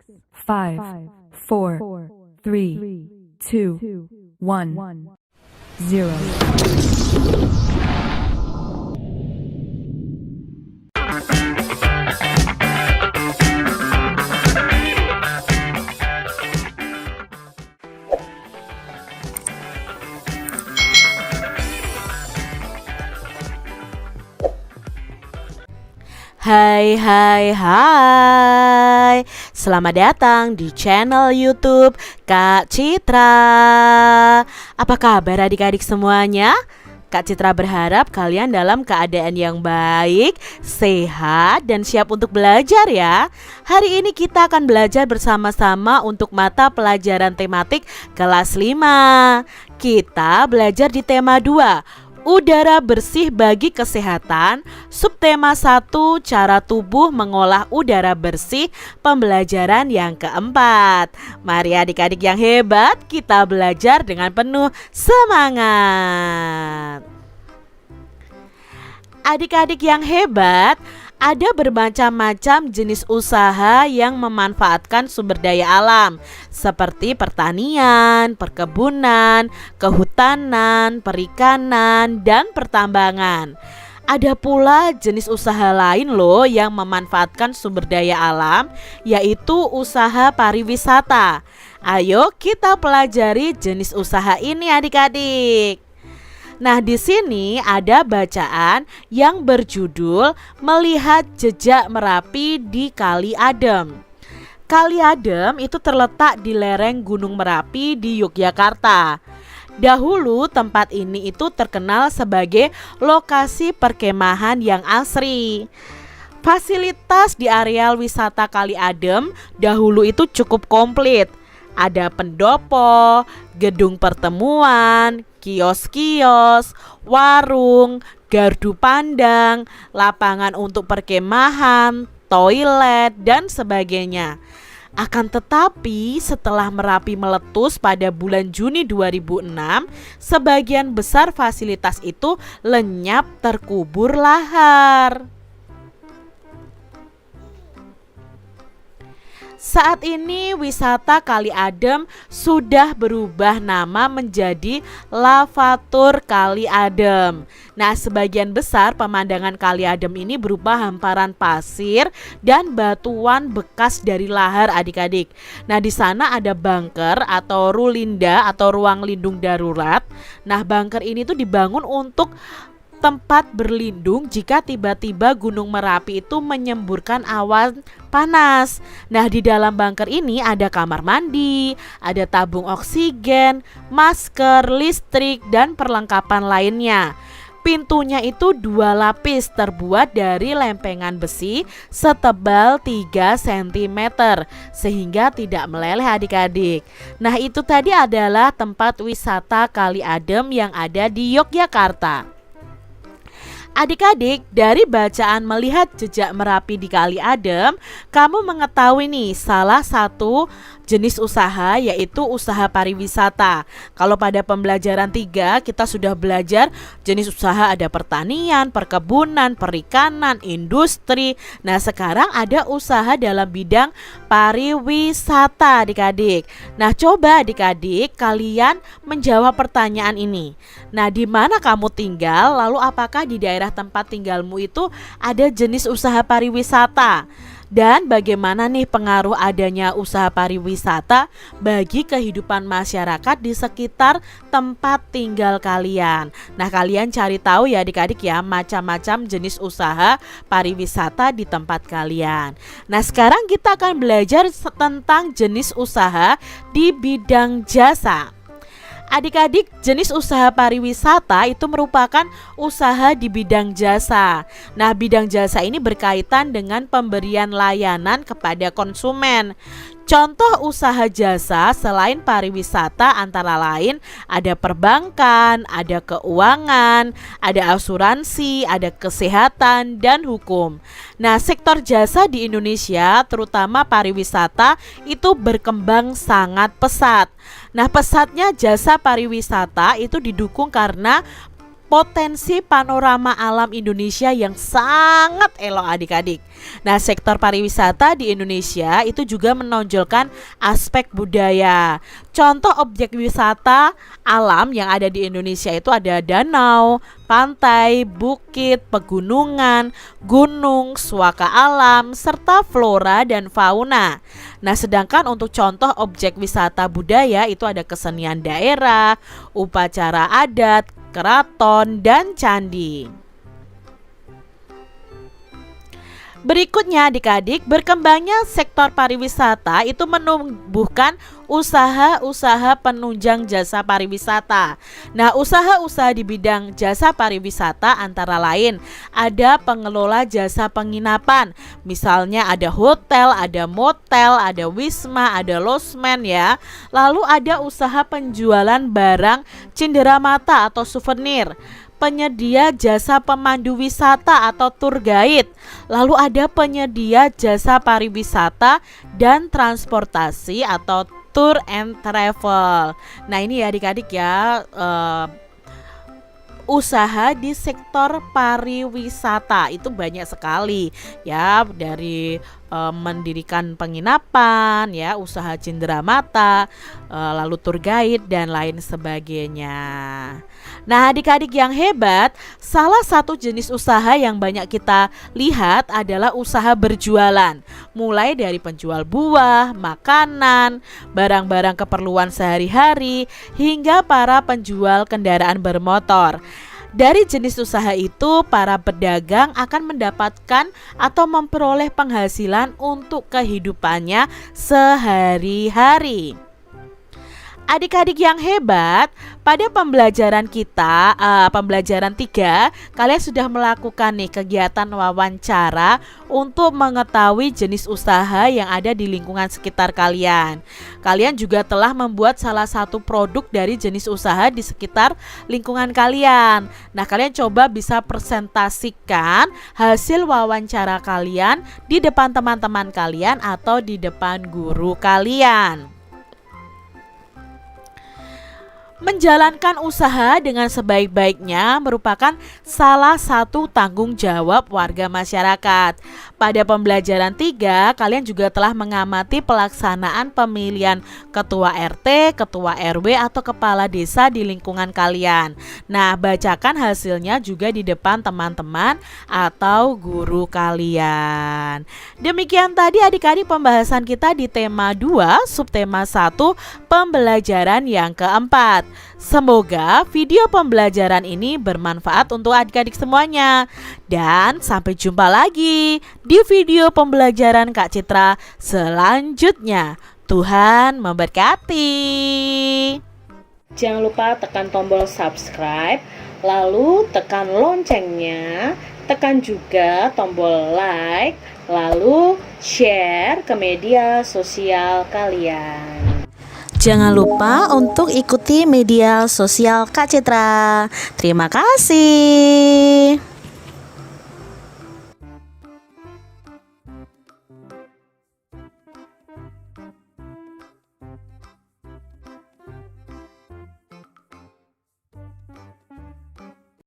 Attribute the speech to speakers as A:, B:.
A: 5, 4, 3, 2, 1, 0.
B: Hai, selamat datang di channel YouTube Kak Citra. Apa kabar adik-adik semuanya? Kak Citra berharap kalian dalam keadaan yang baik, sehat, dan siap untuk belajar ya. Hari ini kita akan belajar bersama-sama untuk mata pelajaran tematik kelas 5. Kita belajar di tema 2, udara bersih bagi kesehatan. Subtema 1, cara tubuh mengolah udara bersih, pembelajaran yang keempat. Mari adik-adik yang hebat, kita belajar dengan penuh semangat. Adik-adik yang hebat, ada bermacam-macam jenis usaha yang memanfaatkan sumber daya alam seperti pertanian, perkebunan, kehutanan, perikanan, dan pertambangan. Ada pula jenis usaha lain loh yang memanfaatkan sumber daya alam, yaitu usaha pariwisata. Ayo kita pelajari jenis usaha ini adik-adik. Nah, di sini ada bacaan yang berjudul Melihat Jejak Merapi di Kali Adem. Kali Adem itu terletak di lereng Gunung Merapi di Yogyakarta. Dahulu tempat ini itu terkenal sebagai lokasi perkemahan yang asri. Fasilitas di areal wisata Kali Adem dahulu itu cukup komplit. Ada pendopo, gedung pertemuan, kios-kios, warung, gardu pandang, lapangan untuk perkemahan, toilet, dan sebagainya. Akan tetapi setelah Merapi meletus pada bulan Juni 2006, sebagian besar fasilitas itu lenyap terkubur lahar. Saat ini wisata Kali Adem sudah berubah nama menjadi Lavatur Kali Adem. Nah, sebagian besar pemandangan Kali Adem ini berupa hamparan pasir dan batuan bekas dari lahar adik-adik. Nah, di sana ada bunker atau rulinda atau ruang lindung darurat. Nah, bunker ini tuh dibangun untuk tempat berlindung jika tiba-tiba Gunung Merapi itu menyemburkan awan panas. Nah, di dalam bunker ini ada kamar mandi, ada tabung oksigen, masker, listrik, dan perlengkapan lainnya. Pintunya itu 2 lapis terbuat dari lempengan besi setebal 3 cm sehingga tidak meleleh adik-adik. Nah, itu tadi adalah tempat wisata Kali Adem yang ada di Yogyakarta. Adik-adik, dari bacaan Melihat Jejak Merapi di Kali Adem, kamu mengetahui nih salah satu jenis usaha, yaitu usaha pariwisata. Kalau pada pembelajaran 3 kita sudah belajar jenis usaha ada pertanian, perkebunan, perikanan, industri. Nah, sekarang ada usaha dalam bidang pariwisata adik-adik. Nah, coba adik-adik kalian menjawab pertanyaan ini. Nah, di mana kamu tinggal? Lalu apakah di daerah tempat tinggalmu itu ada jenis usaha pariwisata? Dan bagaimana nih pengaruh adanya usaha pariwisata bagi kehidupan masyarakat di sekitar tempat tinggal kalian? Nah, kalian cari tahu ya adik-adik ya, macam-macam jenis usaha pariwisata di tempat kalian. Nah, sekarang kita akan belajar tentang jenis usaha di bidang jasa. Adik-adik, jenis usaha pariwisata itu merupakan usaha di bidang jasa. Nah, bidang jasa ini berkaitan dengan pemberian layanan kepada konsumen. Contoh usaha jasa selain pariwisata antara lain ada perbankan, ada keuangan, ada asuransi, ada kesehatan, dan hukum. Nah, sektor jasa di Indonesia terutama pariwisata itu berkembang sangat pesat. Nah, pesatnya jasa pariwisata itu didukung karena potensi panorama alam Indonesia yang sangat elok adik-adik. Nah, sektor pariwisata di Indonesia itu juga menonjolkan aspek budaya. Contoh objek wisata alam yang ada di Indonesia itu ada danau, pantai, bukit, pegunungan, gunung, suaka alam, serta flora dan fauna. Nah, sedangkan untuk contoh objek wisata budaya itu ada kesenian daerah, upacara adat, keraton, dan candi. Berikutnya adik-adik, berkembangnya sektor pariwisata itu menumbuhkan usaha-usaha penunjang jasa pariwisata. Nah, usaha-usaha di bidang jasa pariwisata antara lain ada pengelola jasa penginapan. Misalnya ada hotel, ada motel, ada wisma, ada losmen ya. Lalu ada usaha penjualan barang cenderamata atau souvenir, penyedia jasa pemandu wisata atau tour guide. Lalu ada penyedia jasa pariwisata dan transportasi atau tour and travel. Nah, ini ya adik-adik ya, usaha di sektor pariwisata itu banyak sekali ya, dari mendirikan penginapan ya, usaha cenderamata, lalu tour guide dan lain sebagainya. Nah, adik-adik yang hebat, salah satu jenis usaha yang banyak kita lihat adalah usaha berjualan. Mulai dari penjual buah, makanan, barang-barang keperluan sehari-hari, hingga para penjual kendaraan bermotor. Dari jenis usaha itu, para pedagang akan mendapatkan atau memperoleh penghasilan untuk kehidupannya sehari-hari. Adik-adik yang hebat, pada pembelajaran kita, pembelajaran 3, kalian sudah melakukan nih kegiatan wawancara untuk mengetahui jenis usaha yang ada di lingkungan sekitar kalian. Kalian juga telah membuat salah satu produk dari jenis usaha di sekitar lingkungan kalian. Nah, kalian coba bisa presentasikan hasil wawancara kalian di depan teman-teman kalian atau di depan guru kalian. Menjalankan usaha dengan sebaik-baiknya merupakan salah satu tanggung jawab warga masyarakat. Pada pembelajaran 3, kalian juga telah mengamati pelaksanaan pemilihan ketua RT, ketua RW atau kepala desa di lingkungan kalian. Nah, bacakan hasilnya juga di depan teman-teman atau guru kalian. Demikian tadi adik-adik pembahasan kita di tema 2, subtema 1, pembelajaran yang keempat. Semoga video pembelajaran ini bermanfaat untuk adik-adik semuanya. Dan sampai jumpa lagi di video pembelajaran Kak Citra selanjutnya. Tuhan memberkati. Jangan lupa tekan tombol subscribe, lalu tekan loncengnya, tekan juga tombol like, lalu share ke media sosial kalian. Jangan lupa untuk ikuti media sosial Kak Citra. Terima kasih.